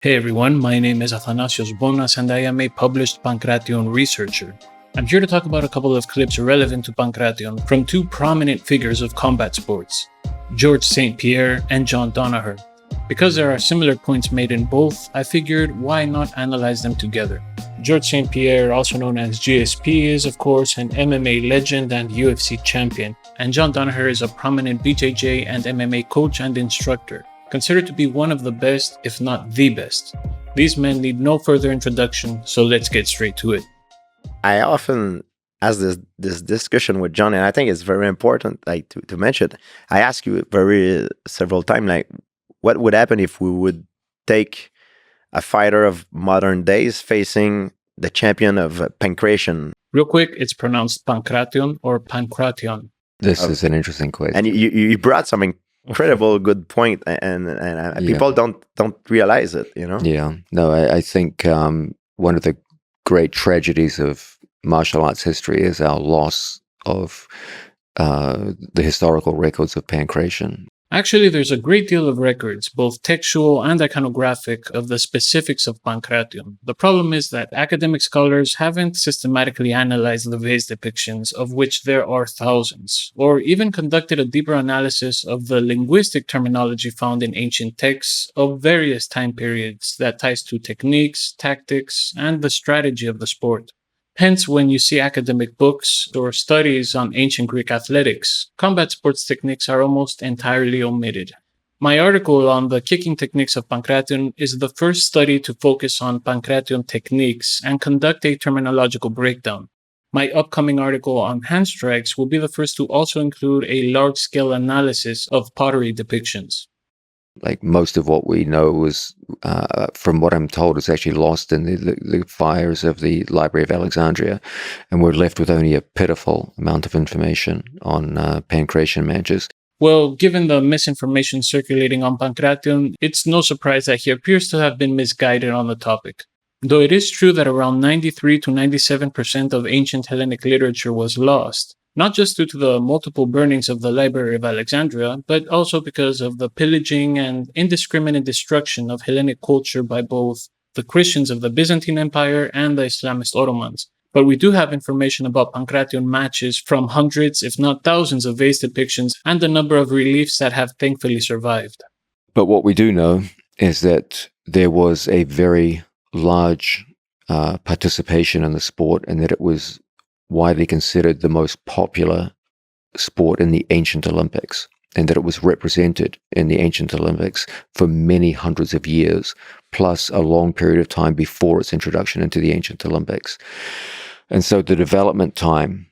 Hey everyone, my name is Athanasios Bonas and I am a published Pankration researcher. I'm here to talk about a couple of clips relevant to Pankration from two prominent figures of combat sports, George St-Pierre and John Danaher. Because there are similar points made in both, I figured why not analyze them together. George St-Pierre, also known as GSP, is of course an MMA legend and UFC champion, and John Danaher is a prominent BJJ and MMA coach and instructor, considered to be one of the best, if not the best. These men need no further introduction, so let's get straight to it. I often ask this discussion with John, and I think it's very important, to mention. I ask you several times, what would happen if we would take a fighter of modern days facing the champion of Pankration? Real quick, it's pronounced Pankration or Pankration. This is an interesting question. And you brought some incredible good point, and people don't realize it, Yeah, no, I think one of the great tragedies of martial arts history is our loss of the historical records of Pankration. Actually, there's a great deal of records, both textual and iconographic, of the specifics of Pankration. The problem is that academic scholars haven't systematically analyzed the vase depictions, of which there are thousands, or even conducted a deeper analysis of the linguistic terminology found in ancient texts of various time periods that ties to techniques, tactics, and the strategy of the sport. Hence, when you see academic books or studies on ancient Greek athletics, combat sports techniques are almost entirely omitted. My article on the kicking techniques of Pankration is the first study to focus on Pankration techniques and conduct a terminological breakdown. My upcoming article on hand strikes will be the first to also include a large-scale analysis of pottery depictions. Like most of what we know was, from what I'm told, is actually lost in the fires of the Library of Alexandria, and we're left with only a pitiful amount of information on Pankration matches. Well, given the misinformation circulating on Pankration, it's no surprise that he appears to have been misguided on the topic. Though it is true that around 93 to 97% of ancient Hellenic literature was lost, not just due to the multiple burnings of the Library of Alexandria, but also because of the pillaging and indiscriminate destruction of Hellenic culture by both the Christians of the Byzantine Empire and the Islamist Ottomans. But we do have information about Pankration matches from hundreds, if not thousands, of vase depictions and a number of reliefs that have thankfully survived. But what we do know is that there was a very large participation in the sport, and that it was widely considered the most popular sport in the ancient Olympics, and that it was represented in the ancient Olympics for many hundreds of years, plus a long period of time before its introduction into the ancient Olympics. And so the development time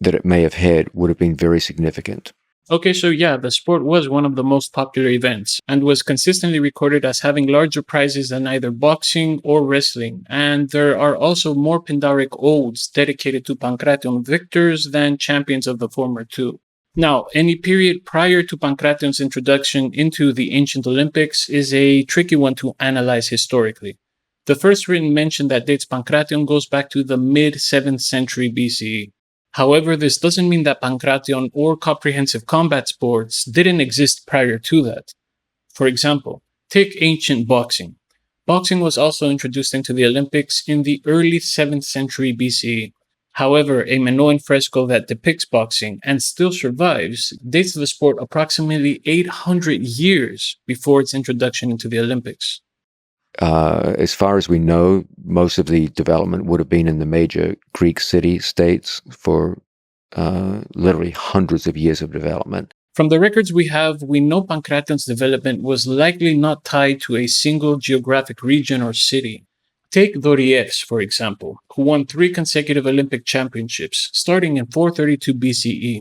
that it may have had would have been very significant. Okay, so yeah, the sport was one of the most popular events and was consistently recorded as having larger prizes than either boxing or wrestling. And there are also more Pindaric odes dedicated to Pankration victors than champions of the former two. Now, any period prior to Pankration's introduction into the ancient Olympics is a tricky one to analyze historically. The first written mention that dates Pankration goes back to the mid-7th century BCE. However, this doesn't mean that Pankration or comprehensive combat sports didn't exist prior to that. For example, take ancient boxing. Boxing was also introduced into the Olympics in the early 7th century BCE. However, a Minoan fresco that depicts boxing and still survives dates the sport approximately 800 years before its introduction into the Olympics. As far as we know, most of the development would have been in the major Greek city-states for literally hundreds of years of development. From the records we have, we know Pankration's development was likely not tied to a single geographic region or city. Take Doriefs, for example, who won 3 consecutive Olympic championships, starting in 432 BCE.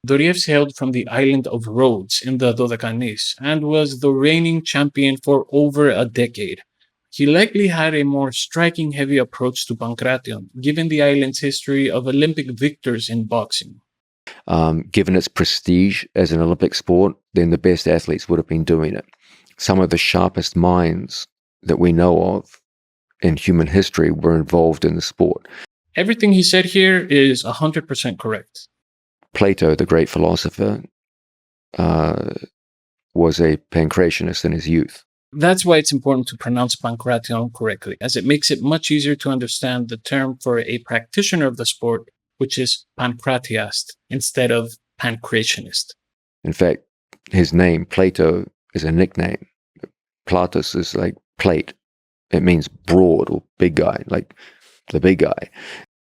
Doriefs hailed from the island of Rhodes in the Dodecanese and was the reigning champion for over a decade. He likely had a more striking heavy approach to Pankration, given the island's history of Olympic victors in boxing. Given its prestige as an Olympic sport, then the best athletes would have been doing it. Some of the sharpest minds that we know of in human history were involved in the sport. Everything he said here is 100% correct. Plato, the great philosopher, was a Pankrationist in his youth. That's why it's important to pronounce Pankration correctly, as it makes it much easier to understand the term for a practitioner of the sport, which is pankratiast instead of pancrationist. In fact, his name, Plato, is a nickname. Platos is like plate. It means broad or big guy, like the big guy.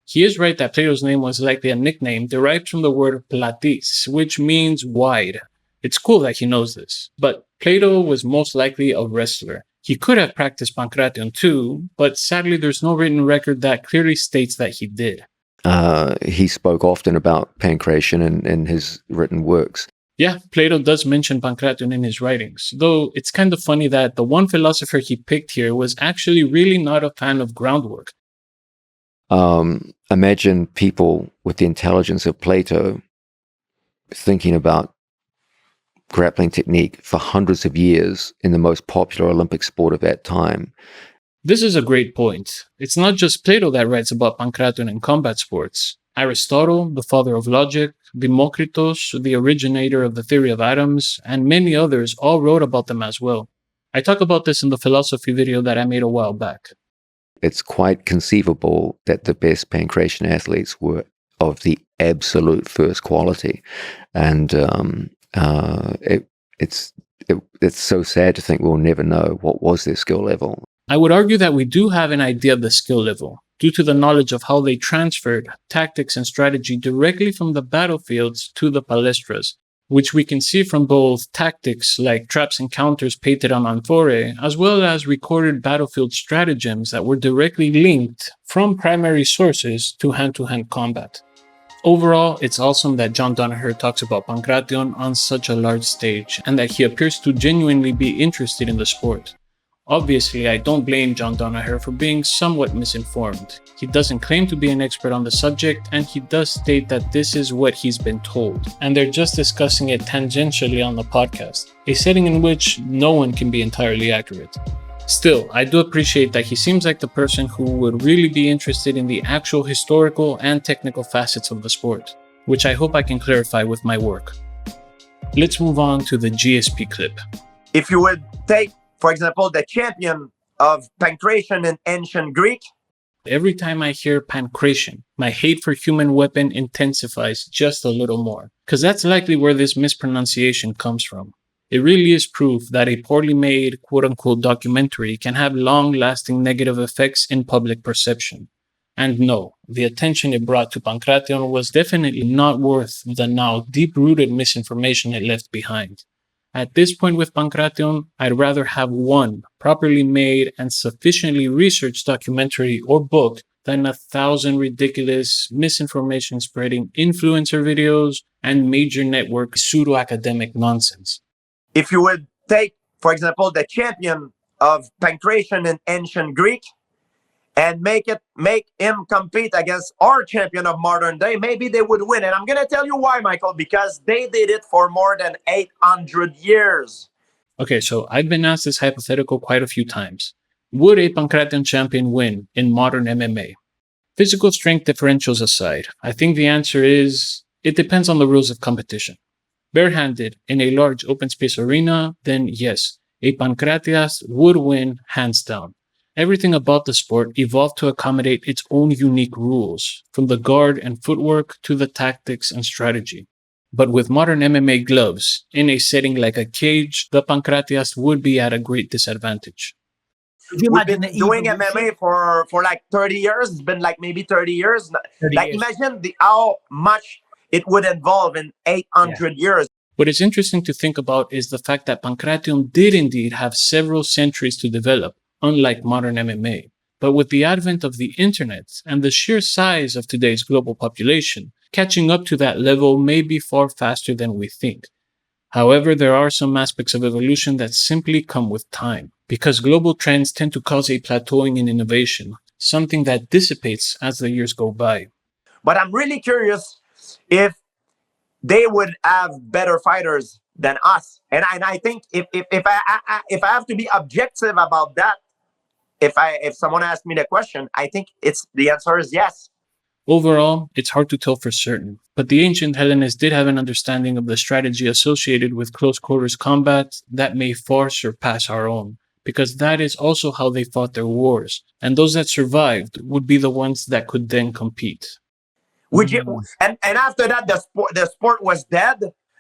He is right that Plato's name was likely a nickname derived from the word platis, which means wide. It's cool that he knows this, but Plato was most likely a wrestler. He could have practiced Pankration too, but sadly there's no written record that clearly states that he did. He spoke often about pankration in his written works. Yeah, Plato does mention Pankration in his writings, though it's kind of funny that the one philosopher he picked here was actually really not a fan of groundwork. Imagine people with the intelligence of Plato thinking about grappling technique for hundreds of years in the most popular Olympic sport of that time. This is a great point. It's not just Plato that writes about Pankration in combat sports. Aristotle, the father of logic, Democritus, the originator of the theory of atoms, and many others all wrote about them as well. I talk about this in the philosophy video that I made a while back. It's quite conceivable that the best pankration athletes were of the absolute first quality. And it's so sad to think we'll never know what was their skill level. I would argue that we do have an idea of the skill level, due to the knowledge of how they transferred tactics and strategy directly from the battlefields to the palestras, which we can see from both tactics like traps and counters painted on amphore, as well as recorded battlefield stratagems that were directly linked from primary sources to hand-to-hand combat. Overall, it's awesome that John Danaher talks about Pankration on such a large stage, and that he appears to genuinely be interested in the sport. Obviously, I don't blame John Danaher for being somewhat misinformed. He doesn't claim to be an expert on the subject, and he does state that this is what he's been told, and they're just discussing it tangentially on the podcast, a setting in which no one can be entirely accurate. Still, I do appreciate that he seems like the person who would really be interested in the actual historical and technical facets of the sport, which I hope I can clarify with my work. Let's move on to the GSP clip. If you would take, for example, the champion of Pankration in ancient Greek. Every time I hear Pankration, my hate for human weapon intensifies just a little more, because that's likely where this mispronunciation comes from. It really is proof that a poorly made, quote-unquote documentary can have long-lasting negative effects in public perception. And no, the attention it brought to Pankration was definitely not worth the now deep-rooted misinformation it left behind. At this point with Pankration, I'd rather have one properly made and sufficiently researched documentary or book than 1,000 ridiculous misinformation spreading influencer videos and major network pseudo-academic nonsense. If you would take, for example, the champion of Pankration in ancient Greek and make him compete against our champion of modern day, maybe they would win. And I'm going to tell you why, Michael, because they did it for more than 800 years. Okay, so I've been asked this hypothetical quite a few times. Would a Pankration champion win in modern MMA? Physical strength differentials aside, I think the answer is, it depends on the rules of competition. Barehanded in a large open space arena, then yes, a Pankration would win hands down. Everything about the sport evolved to accommodate its own unique rules, from the guard and footwork to the tactics and strategy. But with modern MMA gloves, in a setting like a cage, the Pankration would be at a great disadvantage. We've been doing MMA for like 30 years. It's been like maybe 30 years. 30 like years. Imagine how much it would involve in 800 years. What is interesting to think about is the fact that Pankration did indeed have several centuries to develop, unlike modern MMA. But with the advent of the internet and the sheer size of today's global population, catching up to that level may be far faster than we think. However, there are some aspects of evolution that simply come with time, because global trends tend to cause a plateauing in innovation, something that dissipates as the years go by. But I'm really curious if they would have better fighters than us. And I think if I have to be objective about that, if someone asks me the question, I think the answer is yes. Overall, it's hard to tell for certain, but the ancient Hellenists did have an understanding of the strategy associated with close quarters combat that may far surpass our own, because that is also how they fought their wars, and those that survived would be the ones that could then compete. Would you? And after that, the sport was dead.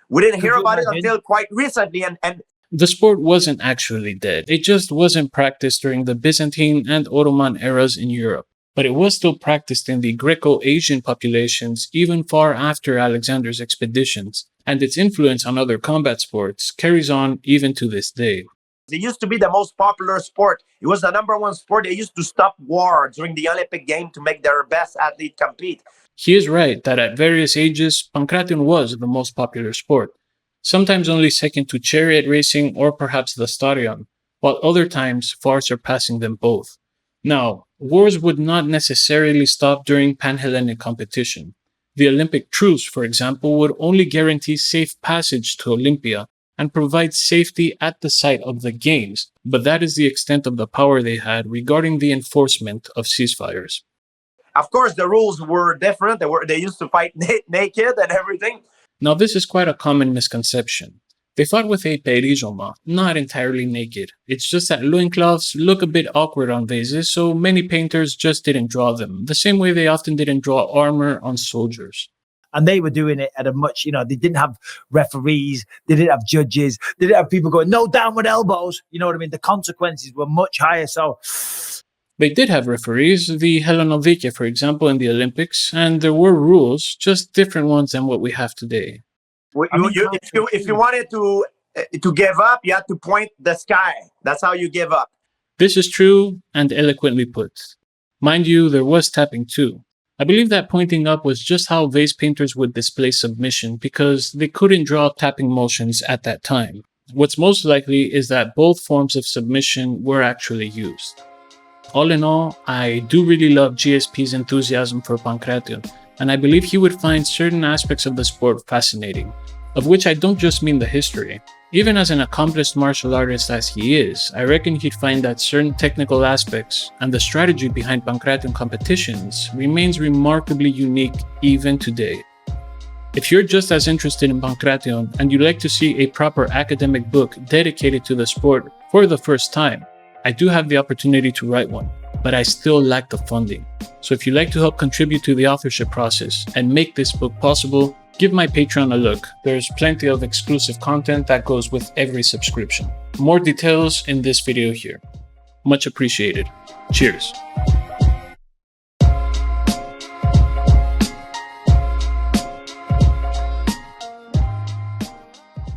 We didn't hear about it until quite recently. And the sport wasn't actually dead. It just wasn't practiced during the Byzantine and Ottoman eras in Europe. But it was still practiced in the Greco-Asian populations even far after Alexander's expeditions, and its influence on other combat sports carries on even to this day. It used to be the most popular sport. It was the number one sport. They used to stop war during the Olympic Games to make their best athlete compete. He is right that at various ages, Pankration was the most popular sport, sometimes only second to chariot racing or perhaps the stadion, while other times far surpassing them both. Now, wars would not necessarily stop during Pan-Hellenic competition. The Olympic truce, for example, would only guarantee safe passage to Olympia and provide safety at the site of the games, but that is the extent of the power they had regarding the enforcement of ceasefires. Of course, the rules were different. They used to fight naked and everything. Now, this is quite a common misconception. They fought with a perizoma, not entirely naked. It's just that loincloths look a bit awkward on vases, so many painters just didn't draw them, the same way they often didn't draw armor on soldiers. And they were doing it at a much, they didn't have referees, they didn't have judges, they didn't have people going, no, down with elbows. You know what I mean? The consequences were much higher. So they did have referees, the Hellenovike, for example, in the Olympics, and there were rules, just different ones than what we have today. If you wanted to give up, you had to point the sky. That's how you give up. This is true and eloquently put. Mind you, there was tapping too. I believe that pointing up was just how vase painters would display submission because they couldn't draw tapping motions at that time. What's most likely is that both forms of submission were actually used. All in all, I do really love GSP's enthusiasm for Pankration, and I believe he would find certain aspects of the sport fascinating, of which I don't just mean the history. Even as an accomplished martial artist as he is, I reckon he'd find that certain technical aspects and the strategy behind Pankration competitions remains remarkably unique even today. If you're just as interested in Pankration and you'd like to see a proper academic book dedicated to the sport for the first time, I do have the opportunity to write one, but I still lack the funding. So if you'd like to help contribute to the authorship process and make this book possible, give my Patreon a look. There's plenty of exclusive content that goes with every subscription. More details in this video here. Much appreciated. Cheers.